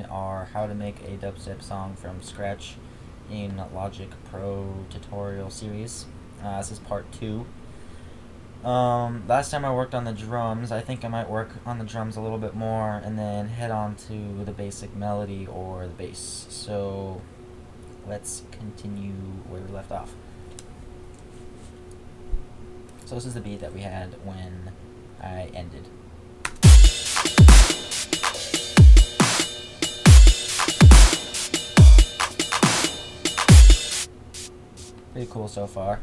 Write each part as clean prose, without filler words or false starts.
our How to Make a Dubstep Song from Scratch in Logic Pro tutorial series. This is part 2. Last time I worked on the drums. I think I might work on the drums a little bit more and then head on to the basic melody or the bass. So let's continue where we left off. So this is the beat that we had when I ended. Pretty cool so far.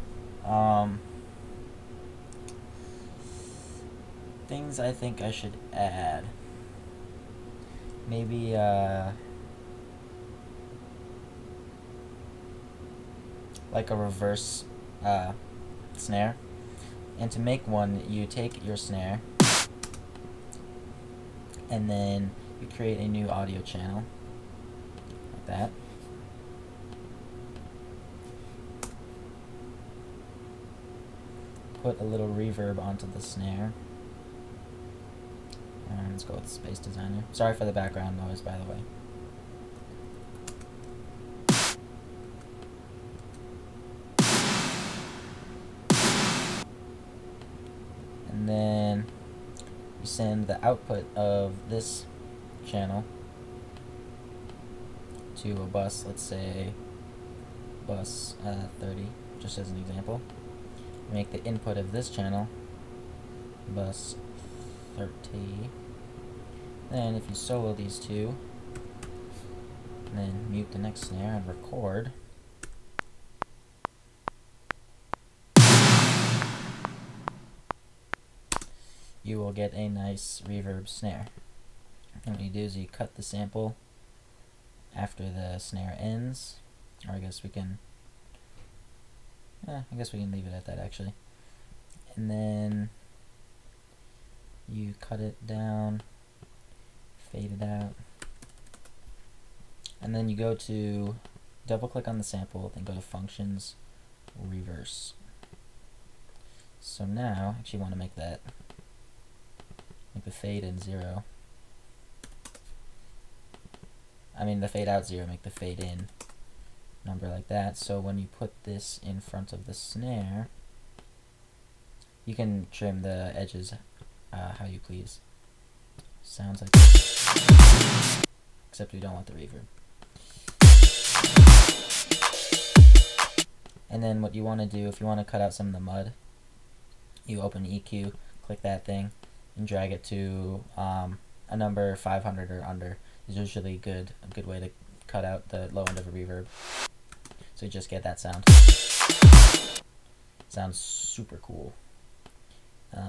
Things I think I should add. Maybe like a reverse snare. And to make one, you take your snare and then you create a new audio channel like that. Put a little reverb onto the snare. And let's go with Space Designer. Sorry for the background noise, by the way. And then you send the output of this channel to a bus, let's say bus 30, just as an example. Make the input of this channel bus 30. Then if you solo these two, and then mute the next snare and record, you will get a nice reverb snare. And what you do is you cut the sample after the snare ends, or I guess we can leave it at that actually. And then you cut it down, fade it out, and then you go to double click on the sample, then go to Functions, Reverse. So now I actually want to make the fade in 0. I mean the fade out 0, make the fade in number like that. So when you put this in front of the snare, you can trim the edges how you please. Sounds like this. Except we don't want the reverb. And then what you want to do, if you want to cut out some of the mud, you open EQ, click that thing, and drag it to a number 500 or under. Is usually a good way to cut out the low end of a reverb. So you just get that sound. Sounds super cool.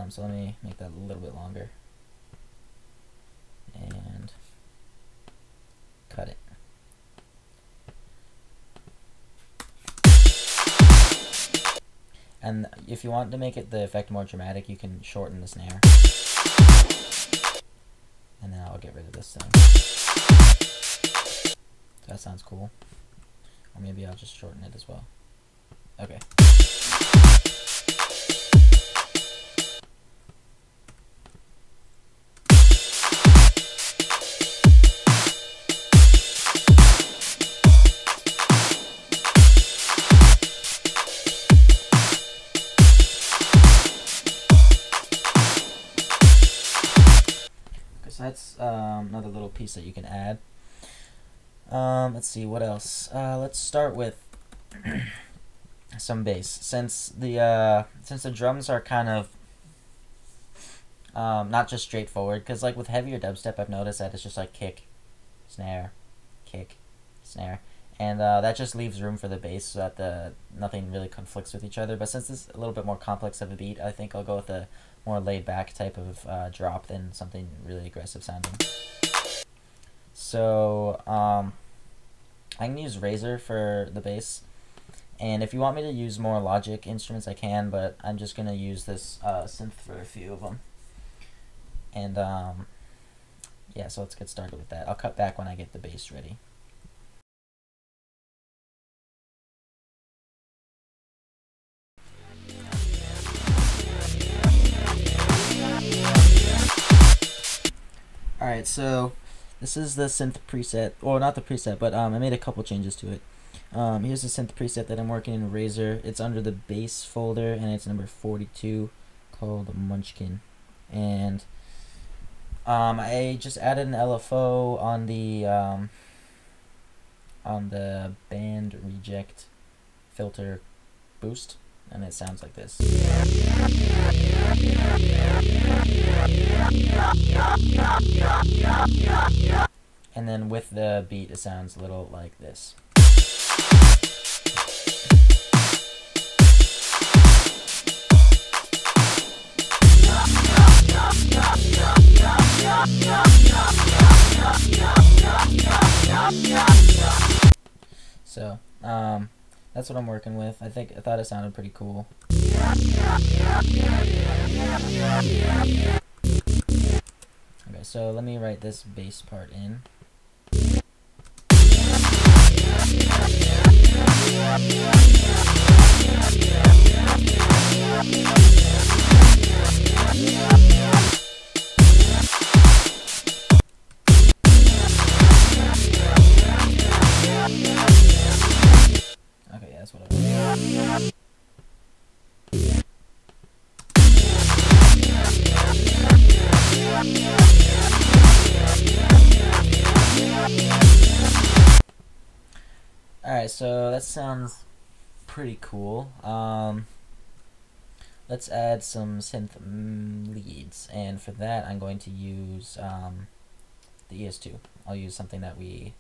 So let me make that a little bit longer. And cut it. And if you want to make the effect more dramatic, you can shorten the snare. And then I'll get rid of this thing. That sounds cool. Or maybe I'll just shorten it as well. Okay. So that's another little piece that you can add. Let's see, what else? Let's start with some bass. Since the drums are kind of not just straightforward, because like with heavier dubstep, I've noticed that it's just like kick, snare, and that just leaves room for the bass so that nothing really conflicts with each other. But since it's a little bit more complex of a beat, I think I'll go with a more laid-back type of drop than something really aggressive sounding. So I can use Razor for the bass, and if you want me to use more Logic instruments, I can, but I'm just gonna use this synth for a few of them. And yeah, so let's get started with that. I'll cut back when I get the bass ready. Alright, so This is the synth preset, or not the preset, but I made a couple changes to it. Here's the synth preset that I'm working in Razor. It's under the bass folder, and it's number 42, called Munchkin. And I just added an LFO on the band reject filter boost, and it sounds like this. And then with the beat, it sounds a little like this. So, that's what I'm working with. I thought it sounded pretty cool. Okay, so let me write this bass part in. Okay, yeah, that's what I want. Alright, so that sounds pretty cool. Let's add some synth leads, and for that I'm going to use the ES2. I'll use something that we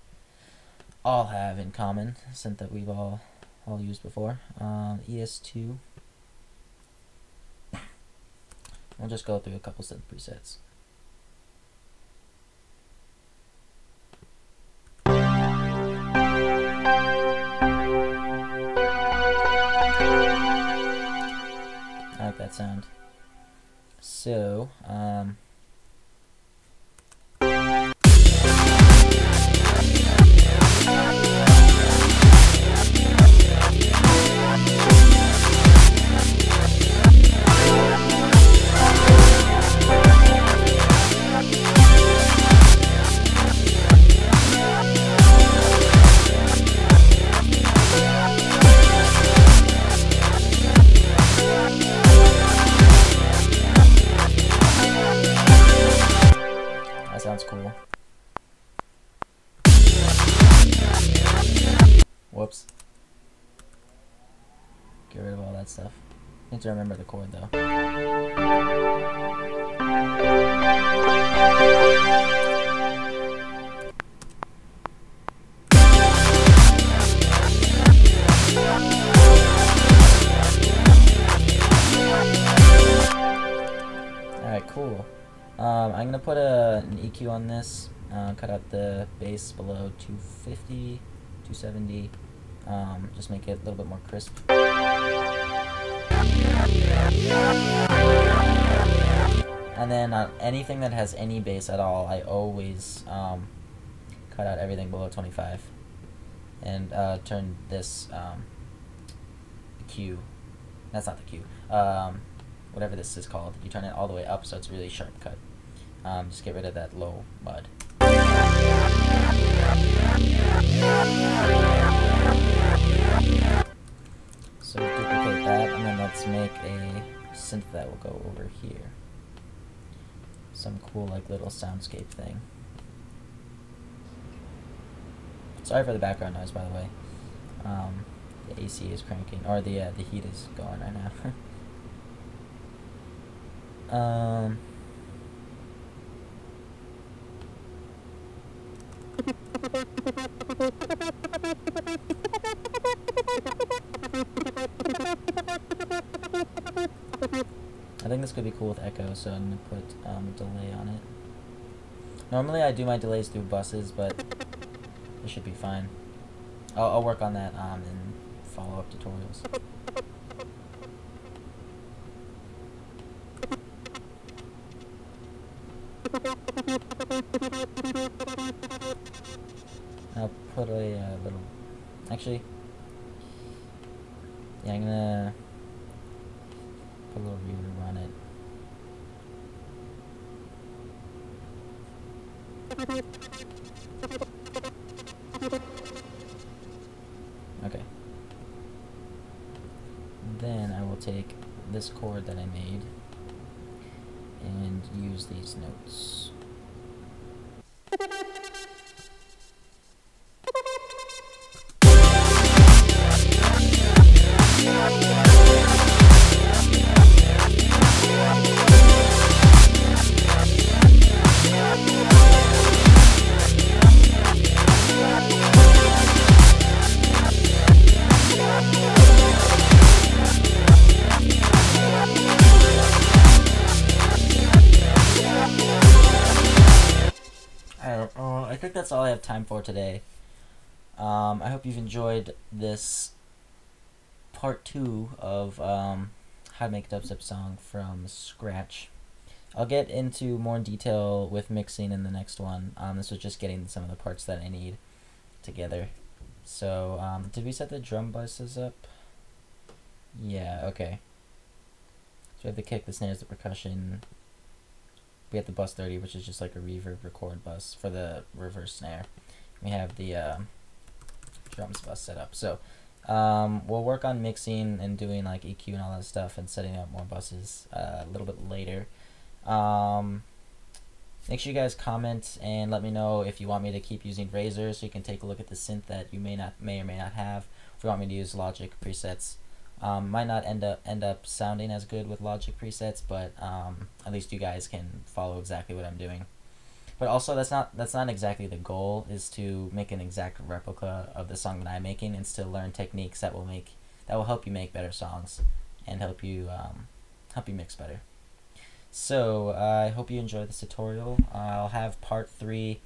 all have in common, synth that we've all used before. ES2. We'll just go through a couple synth presets. I like that sound. So, that sounds cool. Whoops. Get rid of all that stuff. Need to remember the chord though. Alright, cool. I'm gonna put an EQ on this, cut out the bass below 250, 270, just make it a little bit more crisp. And then anything that has any bass at all, I always cut out everything below 25 and turn this Q, that's not the Q, whatever this is called, you turn it all the way up so it's really sharp cut. Just get rid of that low mud. So duplicate that, and then let's make a synth that will go over here. Some cool like little soundscape thing. Sorry for the background noise, by the way. The AC is cranking, or the heat is going right now. I think this could be cool with echo, so I'm going to put a delay on it. Normally I do my delays through buses, but it should be fine. I'll work on that in follow-up tutorials. I'll put a little... Actually... Yeah, I'm gonna put a little reverb on it. take this chord that I made and use these notes. I think that's all I have time for today. I hope you've enjoyed this part 2 of how to make a dubstep song from scratch. I'll get into more detail with mixing in the next one. This was just getting some of the parts that I need together. So, did we set the drum buses up? Yeah, okay. So we have the kick, the snares, the percussion. We have the bus 30, which is just like a reverb record bus for the reverse snare. We have the drums bus set up. So we'll work on mixing and doing like EQ and all that stuff and setting up more buses a little bit later. Make sure you guys comment and let me know if you want me to keep using Razor, so you can take a look at the synth that you may or may not have. If you want me to use Logic presets, might not end up sounding as good with Logic presets, but at least you guys can follow exactly what I'm doing. But also, that's not exactly the goal, is to make an exact replica of the song that I'm making, and to learn techniques that will help you make better songs and help you mix better. So I hope you enjoyed this tutorial. I'll have part 3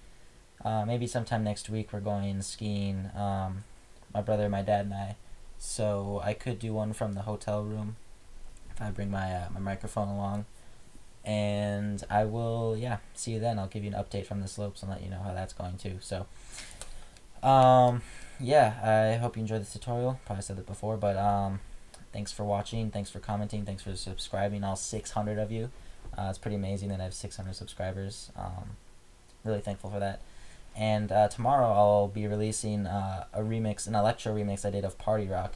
maybe sometime next week. We're going skiing, my brother, my dad, and I. So I could do one from the hotel room if I bring my my microphone along. And I will, see you then. I'll give you an update from the slopes and let you know how that's going too. So, I hope you enjoyed this tutorial. Probably said that before, but thanks for watching. Thanks for commenting. Thanks for subscribing, all 600 of you. It's pretty amazing that I have 600 subscribers. Really thankful for that. And tomorrow I'll be releasing an electro remix I did of Party Rock.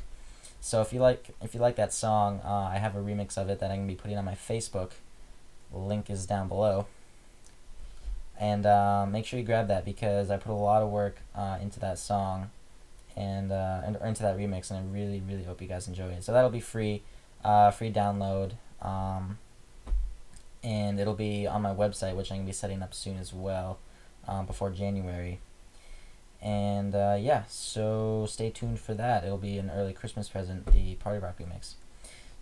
So if you like that song, I have a remix of it that I'm gonna be putting on my Facebook. Link is down below, and make sure you grab that, because I put a lot of work into that song and into that remix, and I really hope you guys enjoy it. So that'll be free download, and it'll be on my website, which I'm gonna be setting up soon as well, before January. And so stay tuned for that. It'll be an early Christmas present, the Party Rock remix.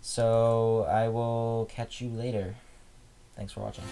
So I will catch you later. Thanks for watching.